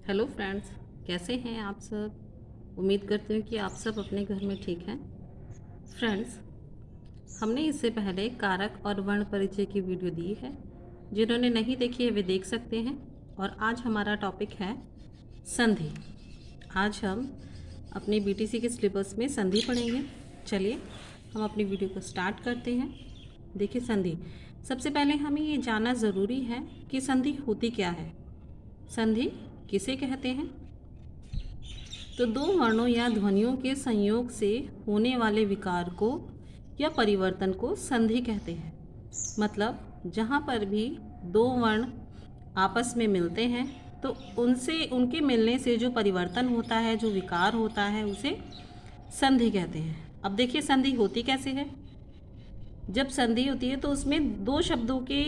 Hello friends, कैसे हैं आप सब। उम्मीद करते हैं कि आप सब अपने घर में ठीक हैं। फ्रेंड्स, हमने इससे पहले कारक और वर्ण परिचय की वीडियो दी है। जिन्होंने नहीं देखी है वे देख सकते हैं। और आज हमारा टॉपिक है संधि। आज हम अपने बीटीसी के सिलेबस में संधि पढ़ेंगे। चलिए हम अपनी वीडियो को स्टार्ट करते हैं। देखिए, संधि सबसे पहले हमें ये जानना ज़रूरी है कि संधि होती क्या है। संधि किसे कहते हैं? तो दो वर्णों या ध्वनियों के संयोग से होने वाले विकार को या परिवर्तन को संधि कहते हैं। मतलब जहाँ पर भी दो वर्ण आपस में मिलते हैं तो उनके मिलने से जो परिवर्तन होता है, जो विकार होता है, उसे संधि कहते हैं। अब देखिए, संधि होती कैसे है। जब संधि होती है तो उसमें दो शब्दों के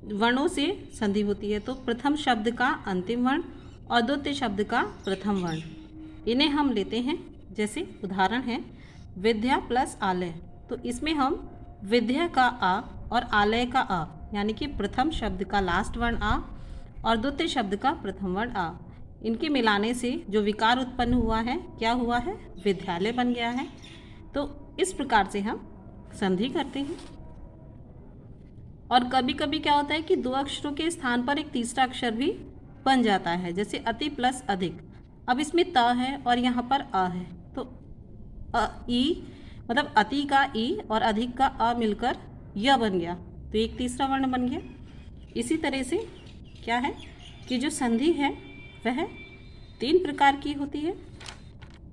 वर्णों से संधि होती है। तो प्रथम शब्द का अंतिम वर्ण और द्वितीय शब्द का प्रथम वर्ण, इन्हें हम लेते हैं। जैसे उदाहरण है विद्या प्लस आलय। तो इसमें हम विद्या का आ और आलय का आ, यानी कि प्रथम शब्द का लास्ट वर्ण आ और द्वितीय शब्द का प्रथम वर्ण आ, इनके मिलाने से जो विकार उत्पन्न हुआ है, क्या हुआ है? विद्यालय बन गया है। तो इस प्रकार से हम संधि करते हैं। और कभी कभी क्या होता है कि दो अक्षरों के स्थान पर एक तीसरा अक्षर भी बन जाता है। जैसे अति प्लस अधिक। अब इसमें त है और यहाँ पर अ है, तो ई मतलब अति का ई और अधिक का अ मिलकर य बन गया, तो एक तीसरा वर्ण बन गया। इसी तरह से क्या है कि जो संधि है वह तीन प्रकार की होती है।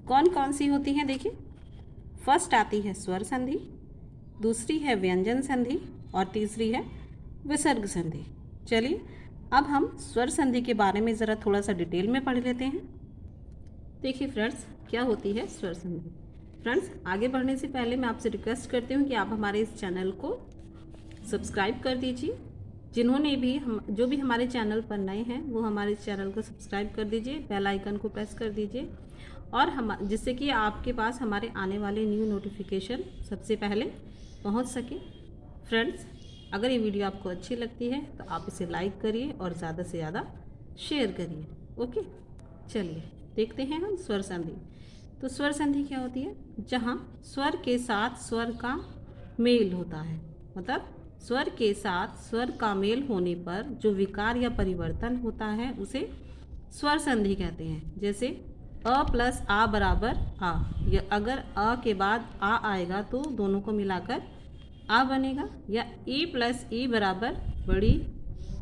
कौन कौन सी होती हैं? देखिए, फर्स्ट आती है स्वर संधि, दूसरी है व्यंजन संधि और तीसरी है विसर्ग संधि। चलिए अब हम स्वर संधि के बारे में ज़रा थोड़ा सा डिटेल में पढ़ लेते हैं। देखिए फ्रेंड्स, क्या होती है स्वर संधि। फ्रेंड्स, आगे बढ़ने से पहले मैं आपसे रिक्वेस्ट करती हूँ कि आप हमारे इस चैनल को सब्सक्राइब कर दीजिए। जिन्होंने भी जो भी हमारे चैनल पर नए हैं वो हमारे इस चैनल को सब्सक्राइब कर दीजिए, बेल आइकन को प्रेस कर दीजिए और हम जिससे कि आपके पास हमारे आने वाले न्यू नोटिफिकेशन सबसे पहले पहुंच सके। फ्रेंड्स, अगर ये वीडियो आपको अच्छी लगती है तो आप इसे लाइक करिए और ज़्यादा से ज़्यादा शेयर करिए। ओके, चलिए देखते हैं हम स्वर संधि। तो स्वर संधि क्या होती है? जहाँ स्वर के साथ स्वर का मेल होता है। मतलब स्वर के साथ स्वर का मेल होने पर जो विकार या परिवर्तन होता है उसे स्वर संधि कहते हैं। जैसे अ प्लस आ बराबर आ, या अगर अ के बाद आ आएगा तो दोनों को मिलाकर आ बनेगा। या ई प्लस ई बराबर बड़ी,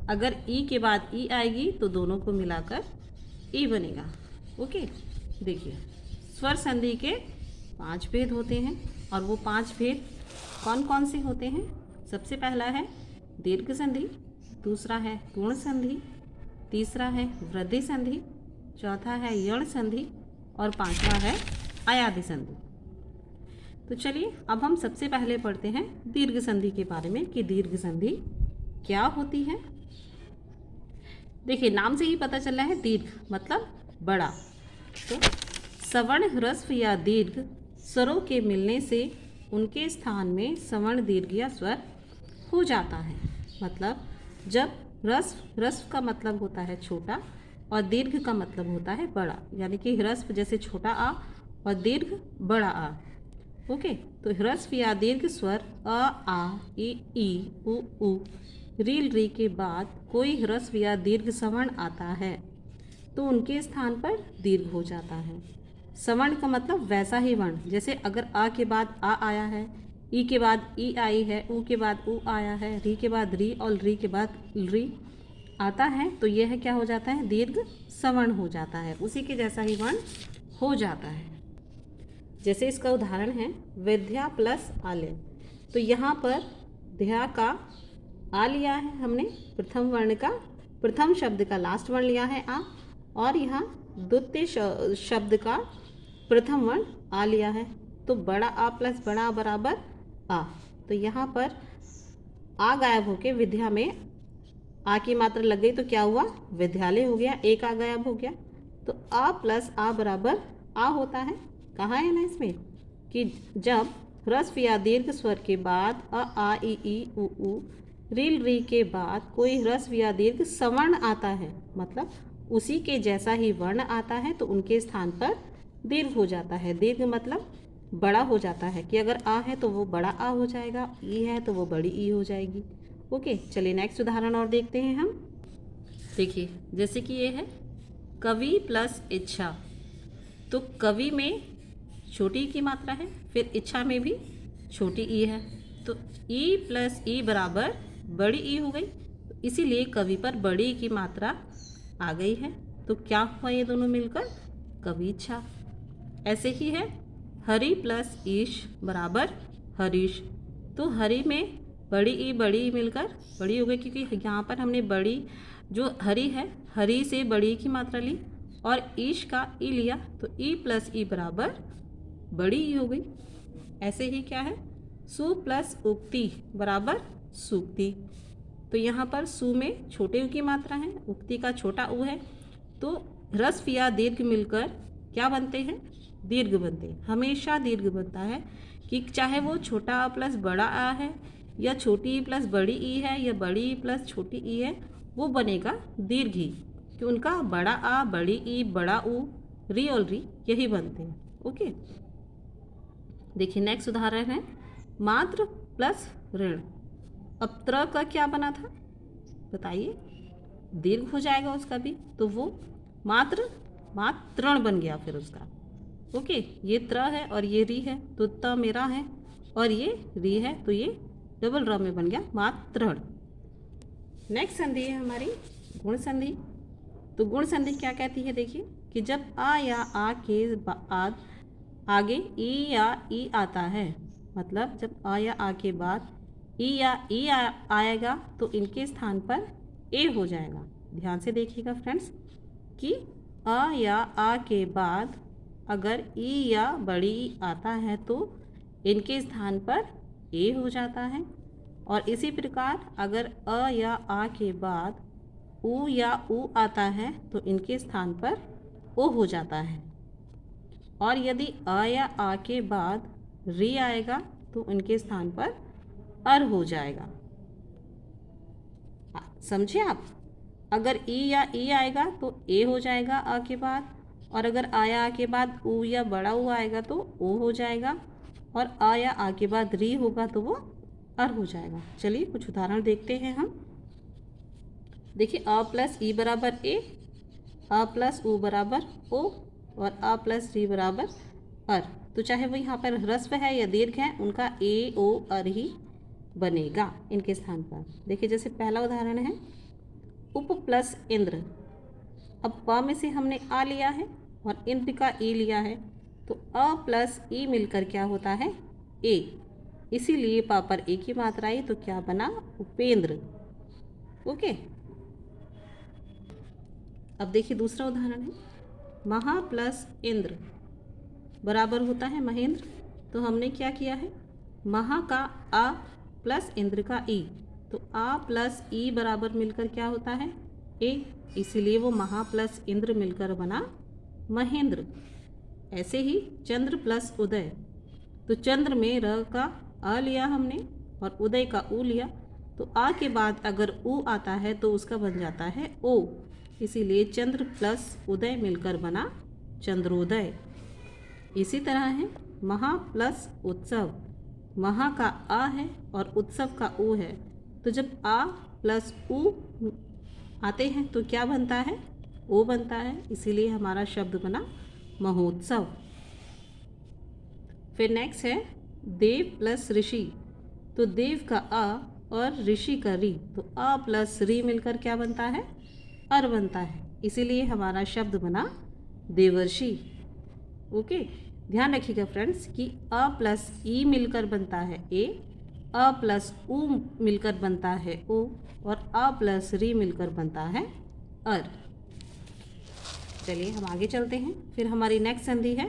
अगर ई के बाद ई आएगी तो दोनों को मिलाकर ई बनेगा। ओके, देखिए स्वर संधि के 5 भेद होते हैं और वो 5 भेद कौन कौन से होते हैं? सबसे पहला है दीर्घ संधि, दूसरा है पूर्ण संधि, तीसरा है वृद्धि संधि, चौथा है यण संधि और पांचवा है अयादि संधि। तो चलिए अब हम सबसे पहले पढ़ते हैं दीर्घ संधि के बारे में कि दीर्घ संधि क्या होती है। देखिए, नाम से ही पता चल रहा है दीर्घ मतलब बड़ा। तो सवर्ण ह्रस्व या दीर्घ स्वरों के मिलने से उनके स्थान में सवर्ण दीर्घ या स्वर हो जाता है। मतलब जब ह्रस्व का मतलब होता है छोटा और दीर्घ का मतलब होता है बड़ा, यानी कि ह्रस्व जैसे छोटा आ और दीर्घ बड़ा आ। ओके, तो ह्रस्व या दीर्घ स्वर अ, आ, ई, उ, रील री के बाद कोई ह्रस्व या दीर्घ सवर्ण आता है तो उनके स्थान पर दीर्घ हो जाता है। सवर्ण का मतलब वैसा ही वर्ण, जैसे अगर आ के बाद आ आया है, ई के बाद ई आई है, ऊ के बाद ऊ आया है, री के बाद री और री के बाद री आता है, तो यह क्या हो जाता है? दीर्घ सवर्ण हो जाता है, उसी के जैसा ही वर्ण हो जाता है। जैसे इसका उदाहरण है विद्या प्लस आलय। तो यहाँ पर ध्या का आ लिया है हमने, प्रथम वर्ण का प्रथम शब्द का लास्ट वर्ण लिया है आ, और यहाँ द्वितीय शब्द का प्रथम वर्ण आ लिया है। तो बड़ा आ प्लस बड़ा आ बराबर आ। तो यहाँ पर आ गायब होके विद्या में आ की मात्रा लग गई तो क्या हुआ? विद्यालय हो गया, एक आ गायब हो गया। तो आ प्लस आ बराबर आ होता है। कहाँ है ना इसमें कि जब ह्रस्व या दीर्घ स्वर के बाद अ, आ, ई, उ, रील री के बाद कोई ह्रस्व या दीर्घ सवर्ण आता है, मतलब उसी के जैसा ही वर्ण आता है तो उनके स्थान पर दीर्घ हो जाता है। दीर्घ मतलब बड़ा हो जाता है कि अगर आ है तो वो बड़ा आ हो जाएगा, ई है तो वो बड़ी ई हो जाएगी। ओके, चलिए नेक्स्ट उदाहरण और देखते हैं हम। देखिए जैसे कि ये है कवि प्लस इच्छा, तो कवि में छोटी ई की मात्रा है, फिर इच्छा में भी छोटी ई है, तो ई प्लस ई बराबर बड़ी ई हो गई, इसीलिए कवि पर बड़ी ई की मात्रा आ गई है। तो क्या हुआ ये दोनों मिलकर कवि इच्छा। ऐसे ही है हरि प्लस ईश बराबर हरीश, तो हरि में बड़ी ई मिलकर बड़ी हो गई, क्योंकि यहाँ पर हमने बड़ी जो हरि है हरि से बड़ी की मात्रा ली और ईश का ई लिया, तो ई प्लस ई बराबर बड़ी ई हो गई। ऐसे ही क्या है सु प्लस उक्ति बराबर सूक्ति, तो यहाँ पर सु में छोटे उ की मात्रा है, उक्ति का छोटा उ है, तो ह्रस्व या दीर्घ मिलकर क्या बनते हैं दीर्घ बनते हैं। हमेशा दीर्घ बनता है कि चाहे वो छोटा आ प्लस बड़ा आ है या छोटी ई प्लस बड़ी ई है या बड़ी ई प्लस छोटी ई है, वो बनेगा दीर्घ ही, कि उनका बड़ा आ बड़ी ई बड़ा उ री और री यही बनते हैं। ओके, देखिए नेक्स्ट उदाहरण है मात्र प्लस ऋण। अब त्र का क्या बना था बताइए, दीर्घ हो जाएगा उसका भी, तो वो मातृण बन गया फिर उसका। ओके, ये त्र है और ये री है, तो त मेरा है और ये री है, तो ये डबल र में बन गया मातृण। नेक्स्ट संधि है हमारी गुण संधि। तो गुण संधि क्या कहती है देखिए कि जब आ या आ के बाद आगे ई या ई आता है, मतलब जब आ या आ के बाद ई या ई आएगा तो इनके स्थान पर ए हो जाएगा। ध्यान से देखिएगा फ्रेंड्स कि आ या आ के बाद अगर ई या बड़ी ई आता है तो इनके स्थान पर ए हो जाता है, और इसी प्रकार अगर अ या आ के बाद उ या उ आता है तो इनके स्थान पर ओ हो जाता है, और यदि अ या आ के बाद री आएगा तो इनके स्थान पर अर हो जाएगा। समझे आप, अगर ई या ई आएगा तो ए हो जाएगा आ के बाद, और अगर आ या आ के बाद उ या बड़ा उ आएगा तो ओ हो जाएगा, और आ या आ के बाद री होगा तो वो अर हो जाएगा। चलिए कुछ उदाहरण देखते हैं हम। देखिए अ प्लस ई बराबर ए, अ प्लस उ बराबर ओ, और अ प्लस री बराबर अर, तो चाहे वो यहाँ पर ह्रस्व है या दीर्घ है उनका ए ओ अर ही बनेगा इनके स्थान पर। देखिए जैसे पहला उदाहरण है उप प्लस इंद्र। अब प में से हमने आ लिया है और इंद्र का ई लिया है, तो अ प्लस ई मिलकर क्या होता है ए, इसीलिए पा पर ए की मात्रा आई तो क्या बना उपेंद्र। ओके, अब देखिए दूसरा उदाहरण है महा प्लस इंद्र बराबर होता है महेंद्र। तो हमने क्या किया है महा का आ प्लस इंद्र का ई, तो आ प्लस ई बराबर मिलकर क्या होता है ए, इसीलिए वो महा प्लस इंद्र मिलकर बना महेंद्र। ऐसे ही चंद्र प्लस उदय, तो चंद्र में र का अ लिया हमने और उदय का उ लिया, तो आ के बाद अगर उ आता है तो उसका बन जाता है ओ, इसीलिए चंद्र प्लस उदय मिलकर बना चंद्रोदय। इसी तरह है महा प्लस उत्सव, महा का आ है और उत्सव का उ है, तो जब आ प्लस उ आते हैं तो क्या बनता है ओ बनता है, इसीलिए हमारा शब्द बना महोत्सव। फिर नेक्स्ट है देव प्लस ऋषि, तो देव का आ और ऋषि का री, तो आ प्लस री मिलकर क्या बनता है अर बनता है, इसीलिए हमारा शब्द बना देवर्षि। ओके, ध्यान रखिएगा फ्रेंड्स कि अ प्लस ई मिलकर बनता है ए, अ प्लस उ मिलकर बनता है ओ, और अ प्लस री मिलकर बनता है अर। चलिए हम आगे चलते हैं। फिर हमारी नेक्स्ट संधि है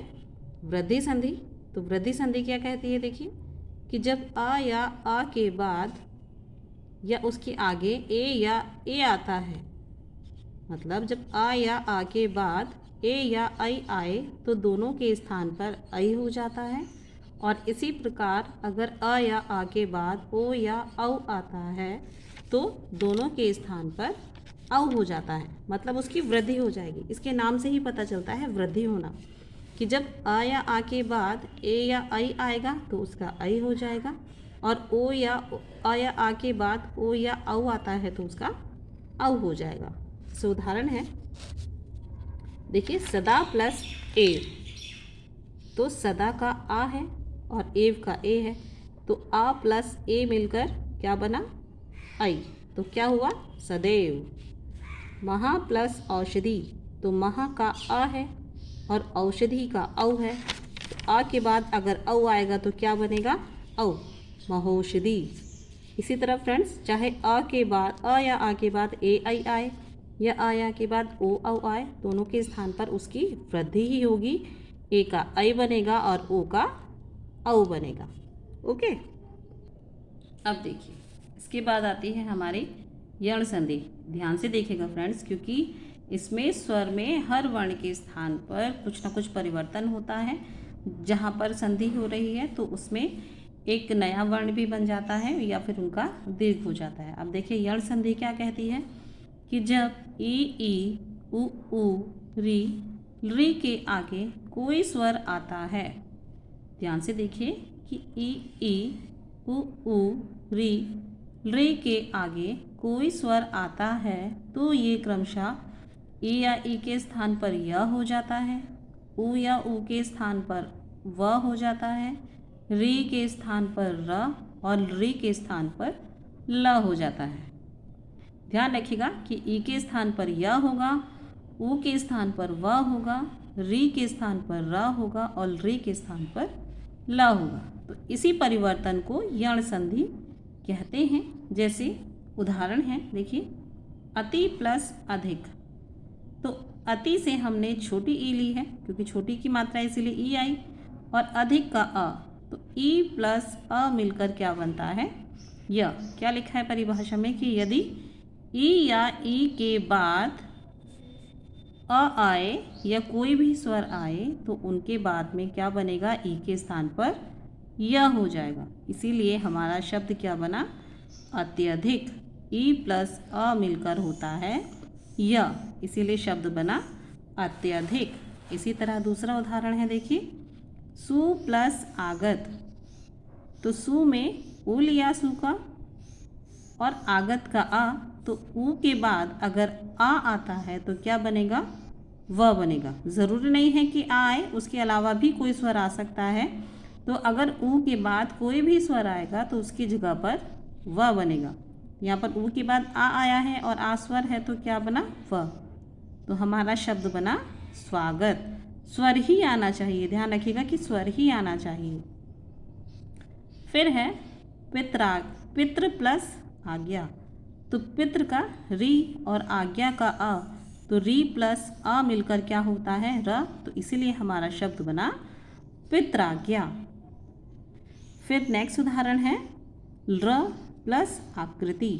वृद्धि संधि। तो वृद्धि संधि क्या कहती है देखिए कि जब आ या आ के बाद या उसके आगे ए या ए आता है, मतलब जब आ या आ के बाद ए या आई आए तो दोनों के स्थान पर आई हो जाता है, और इसी प्रकार अगर अ या आ के बाद ओ या औ आता है तो दोनों के स्थान पर औ हो जाता है, मतलब उसकी वृद्धि हो जाएगी। इसके नाम से ही पता चलता है वृद्धि होना, कि जब अ या आ के बाद ए या आई आएगा तो उसका आई हो जाएगा, और ओ या अ या आ के बाद ओ या औ आता है तो उसका औ हो जाएगा। जैसे उदाहरण है, देखिए सदा प्लस एव, तो सदा का आ है और एव का ए है, तो आ प्लस ए मिलकर क्या बना, आई, तो क्या हुआ, सदैव। महा प्लस औषधि, तो महा का आ है और औषधि का औ है, तो आ के बाद अगर औ आएगा तो क्या बनेगा, औ, महोषधि। इसी तरह फ्रेंड्स, चाहे आ के बाद अ या आ के बाद ए आई आए या आ या के बाद ओ औ आए, दोनों के स्थान पर उसकी वृद्धि ही होगी। ए का आई बनेगा और ओ का औ बनेगा। ओके, अब देखिए इसके बाद आती है हमारी यण संधि। ध्यान से देखिएगा फ्रेंड्स, क्योंकि इसमें स्वर में हर वर्ण के स्थान पर कुछ ना कुछ परिवर्तन होता है। जहाँ पर संधि हो रही है तो उसमें एक नया वर्ण भी बन जाता है या फिर उनका दीर्घ हो जाता है। अब देखिए यण संधि क्या कहती है, कि जब ई उ री के आगे कोई स्वर आता है, ध्यान से देखिए कि ई उ री के आगे कोई स्वर आता है तो ये क्रमशः ई या ई के स्थान पर य हो जाता है, उ या उ के स्थान पर व हो जाता है, री के स्थान पर र और री के स्थान पर ल हो जाता है। ध्यान रखिएगा कि ई के स्थान पर य होगा, उ के स्थान पर व होगा, री के स्थान पर र होगा और री के स्थान पर ल होगा। तो इसी परिवर्तन को यण संधि कहते हैं। जैसे उदाहरण है, देखिए अति प्लस अधिक, तो अति से हमने छोटी ई ली है क्योंकि छोटी की मात्रा इसीलिए ई आई, और अधिक का अ, तो ई प्लस अ मिलकर क्या बनता है, य। क्या लिखा है परिभाषा में, कि यदि ई या ई के बाद अ आए या कोई भी स्वर आए तो उनके बाद में क्या बनेगा, ई के स्थान पर य हो जाएगा। इसीलिए हमारा शब्द क्या बना, अत्यधिक। ई प्लस अ मिलकर होता है य, इसीलिए शब्द बना अत्यधिक। इसी तरह दूसरा उदाहरण है, देखिए सु प्लस आगत, तो सु में उ लिया सु का और आगत का आ, तो उ के बाद अगर आ आता है तो क्या बनेगा, व बनेगा। ज़रूरी नहीं है कि आ आए, उसके अलावा भी कोई स्वर आ सकता है। तो अगर उ के बाद कोई भी स्वर आएगा तो उसकी जगह पर व बनेगा। यहाँ पर उ के बाद आ आया है और आ स्वर है तो क्या बना, व। तो हमारा शब्द बना स्वागत। स्वर ही आना चाहिए, ध्यान रखिएगा कि स्वर ही आना चाहिए। फिर है पितृ प्लस आज्ञा, तो पितृ का री और आज्ञा का अ, तो री प्लस अ मिलकर क्या होता है, र, तो इसीलिए हमारा शब्द बना पित्राज्ञा। फिर नेक्स्ट उदाहरण है र प्लस आकृति।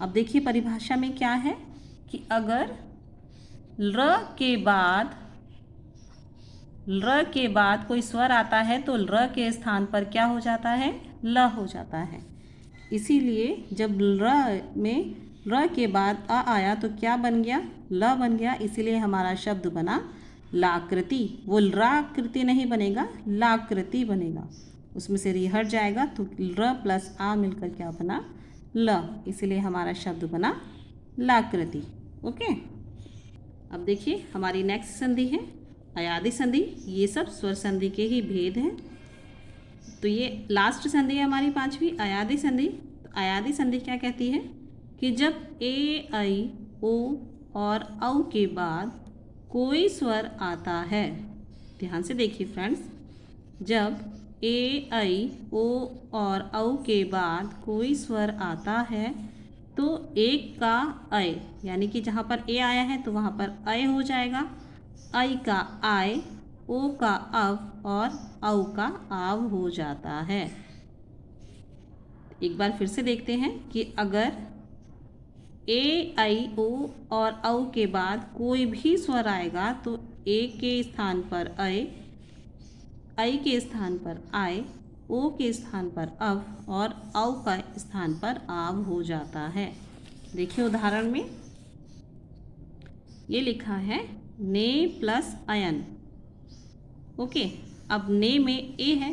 अब देखिए परिभाषा में क्या है, कि अगर र के बाद कोई स्वर आता है तो र के स्थान पर क्या हो जाता है, ल हो जाता है। इसीलिए जब र के बाद आ आया तो क्या बन गया, ल बन गया। इसीलिए हमारा शब्द बना लाकृति। वो लाकृति नहीं बनेगा, लाकृति बनेगा, उसमें से री हट जाएगा तो र प्लस आ मिलकर क्या बना, ल। इसीलिए हमारा शब्द बना लाकृति। ओके, अब देखिए हमारी नेक्स्ट संधि है अयादि संधि। ये सब स्वर संधि के ही भेद हैं। तो ये लास्ट संधि है हमारी पांचवी, अयादि संधि। तो अयादि संधि क्या कहती है, कि जब ए आई ओ और औ के बाद कोई स्वर आता है, ध्यान से देखिए फ्रेंड्स, जब ए आई ओ और औ के बाद कोई स्वर आता है तो एक का अय, यानी कि जहाँ पर ए आया है तो वहाँ पर अय हो जाएगा, आई का आय, ओ का अव और औ का आव हो जाता है। एक बार फिर से देखते हैं कि अगर ए आई ओ और औ के बाद कोई भी स्वर आएगा तो ए के स्थान पर अय, आई के स्थान पर आय, ओ के स्थान पर अव और औ का स्थान पर आव हो जाता है। देखिए उदाहरण में, ये लिखा है ने प्लस अयन। ओके, अब ने में ए है,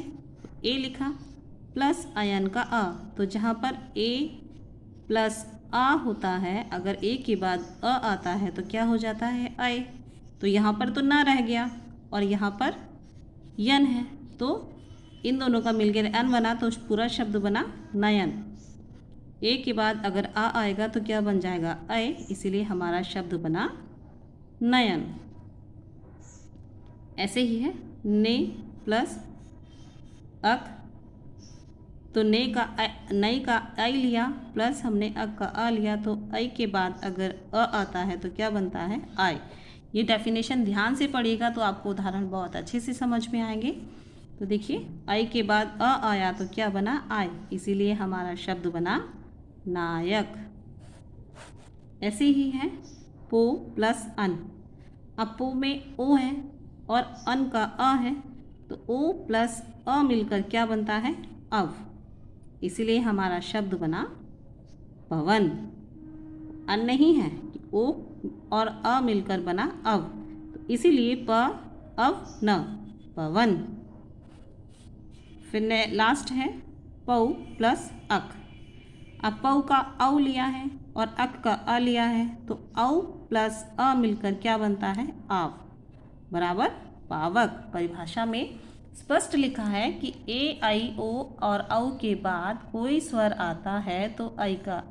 ए लिखा प्लस अयन का अ, तो जहाँ पर ए प्लस आ होता है, अगर ए के बाद अ आता है तो क्या हो जाता है आए। तो यहाँ पर तो ना रह गया और यहाँ पर यन है, तो इन दोनों का मिलकर अन बना, तो पूरा शब्द बना नयन। ए के बाद अगर आ आएगा तो क्या बन जाएगा अय, इसीलिए हमारा शब्द बना नयन। ऐसे ही है ने प्लस अक, तो ने का नई का आई लिया प्लस हमने अक का आ लिया, तो आई के बाद अगर अ आता है तो क्या बनता है आय। ये डेफिनेशन ध्यान से पढ़िएगा तो आपको उदाहरण बहुत अच्छे से समझ में आएंगे। तो देखिए आई के बाद अ आया तो क्या बना आय, इसीलिए हमारा शब्द बना नायक। ऐसे ही है पो प्लस अन, अब पो में ओ है और अन का अ है, तो ओ प्लस अ मिलकर क्या बनता है अव, इसीलिए हमारा शब्द बना पवन। अन नहीं है, ओ और अ मिलकर बना अव, तो इसीलिए प अव न पवन। फिर लास्ट है पौ प्लस अक, अब पौ का औ लिया है और अक का अ लिया है, तो औ प्लस अ मिलकर क्या बनता है आव बराबर पावक। परिभाषा में स्पष्ट लिखा है कि ए आई ओ और औ के बाद कोई स्वर आता है तो आई का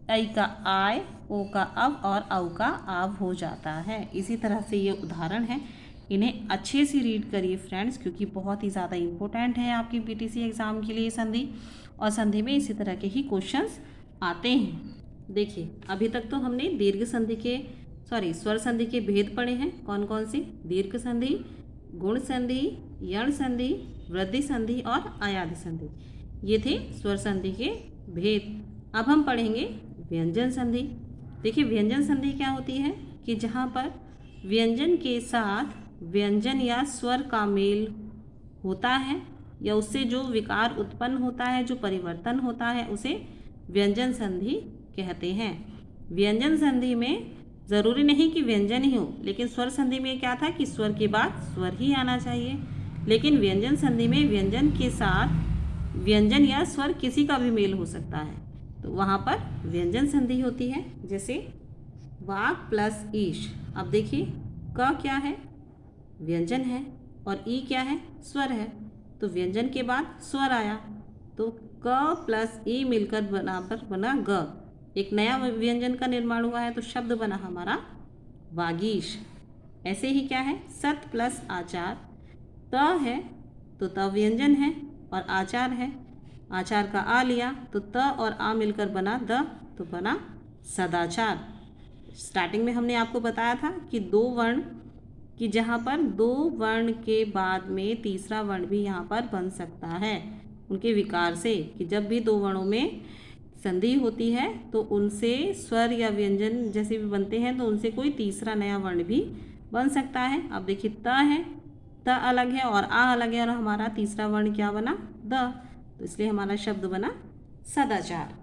ऐ का आय, ओ का अव और औ का आव हो जाता है। इसी तरह से ये उदाहरण है, इन्हें अच्छे से रीड करिए फ्रेंड्स, क्योंकि बहुत ही ज़्यादा इम्पोर्टेंट है आपकी पीटीसी एग्ज़ाम के लिए संधि, और संधि में इसी तरह के ही क्वेश्चंस आते हैं। देखिए अभी तक तो हमने दीर्घ संधि के स्वर संधि के भेद पढ़े हैं। कौन कौन से? दीर्घ संधि, गुण संधि, यण संधि, वृद्धि संधि और अयाधि संधि, ये थे स्वर संधि के भेद। अब हम पढ़ेंगे व्यंजन संधि। देखिए व्यंजन संधि क्या होती है कि जहाँ पर व्यंजन के साथ व्यंजन या स्वर का मेल होता है या उससे जो विकार उत्पन्न होता है, जो परिवर्तन होता है, उसे व्यंजन संधि कहते हैं। व्यंजन संधि में ज़रूरी नहीं कि व्यंजन ही हो, लेकिन स्वर संधि में क्या था कि स्वर के बाद स्वर ही आना चाहिए, लेकिन व्यंजन संधि में व्यंजन के साथ व्यंजन या स्वर किसी का भी मेल हो सकता है, तो वहाँ पर व्यंजन संधि होती है। जैसे वाक प्लस ईश, अब देखिए क क्या है? व्यंजन है, और ई क्या है? स्वर है, तो व्यंजन के बाद स्वर आया, तो क प्लस ई मिलकर बराबर बना ग, एक नया व्यंजन का निर्माण हुआ है, तो शब्द बना हमारा वागीश। ऐसे ही क्या है? सत प्लस आचार, त है तो त व्यंजन है और आचार है, आचार का आ लिया तो त और आ मिलकर बना द, तो बना सदाचार। स्टार्टिंग में हमने आपको बताया था कि दो वर्ण, कि जहाँ पर दो वर्ण के बाद में तीसरा वर्ण भी यहाँ पर बन सकता है उनके विकार से, कि जब भी दो वर्णों में संधि होती है तो उनसे स्वर या व्यंजन जैसे भी बनते हैं, तो उनसे कोई तीसरा नया वर्ण भी बन सकता है। अब देखिए त है, त अलग है और आ अलग है, और हमारा तीसरा वर्ण क्या बना? द, तो इसलिए हमारा शब्द बना सदाचार।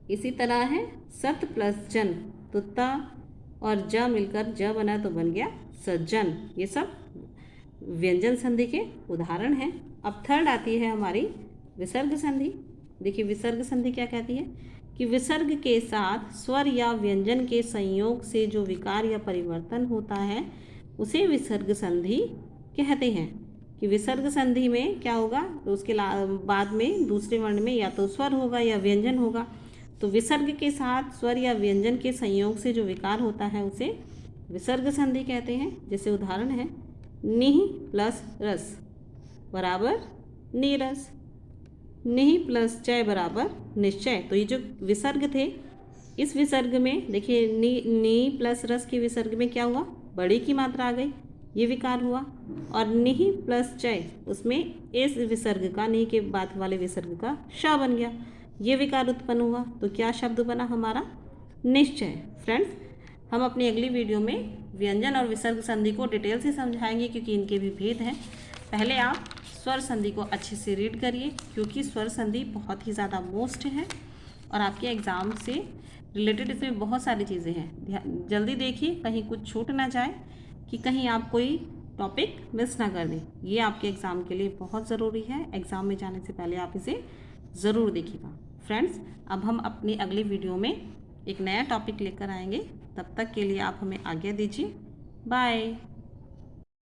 इसी तरह है सत प्लस जन, तो त और ज मिलकर ज बना तो बन गया सज्जन। ये सब व्यंजन संधि के उदाहरण हैं। अब थर्ड आती है हमारी विसर्ग संधि। देखिए विसर्ग संधि क्या कहती है कि विसर्ग के साथ स्वर या व्यंजन के संयोग से जो विकार या परिवर्तन होता है उसे विसर्ग संधि कहते हैं। कि विसर्ग संधि में क्या होगा, तो उसके बाद में दूसरे वर्ण में या तो स्वर होगा या व्यंजन होगा, तो विसर्ग के साथ स्वर या व्यंजन के संयोग से जो विकार होता है उसे विसर्ग संधि कहते हैं। जैसे उदाहरण है निह प्लस रस बराबर नीरस, निह प्लस चय बराबर निश्चय। तो ये जो विसर्ग थे, इस विसर्ग में देखिए नी प्लस रस के विसर्ग में क्या हुआ? बड़ी की मात्रा आ गई, ये विकार हुआ। और निह प्लस चय, उसमें इस विसर्ग का, नी के बाद वाले विसर्ग का श बन गया, ये विकार उत्पन्न हुआ, तो क्या शब्द बना हमारा? निश्चय। फ्रेंड्स, हम अपनी अगली वीडियो में व्यंजन और विसर्ग संधि को डिटेल से समझाएंगे, क्योंकि इनके भी भेद हैं। पहले आप स्वर संधि को अच्छे से रीड करिए, क्योंकि स्वर संधि बहुत ही ज़्यादा मोस्ट है और आपके एग्ज़ाम से रिलेटेड इसमें बहुत सारी चीज़ें हैं, जल्दी देखिए कहीं कुछ छूट ना जाए, कि कहीं आप कोई टॉपिक मिस ना कर दें। ये आपके एग्ज़ाम के लिए बहुत ज़रूरी है, एग्ज़ाम में जाने से पहले आप इसे ज़रूर देखिएगा। फ्रेंड्स, अब हम अपनी अगली वीडियो में एक नया टॉपिक लेकर आएंगे, तब तक के लिए आप हमें आज्ञा दीजिए। बाय।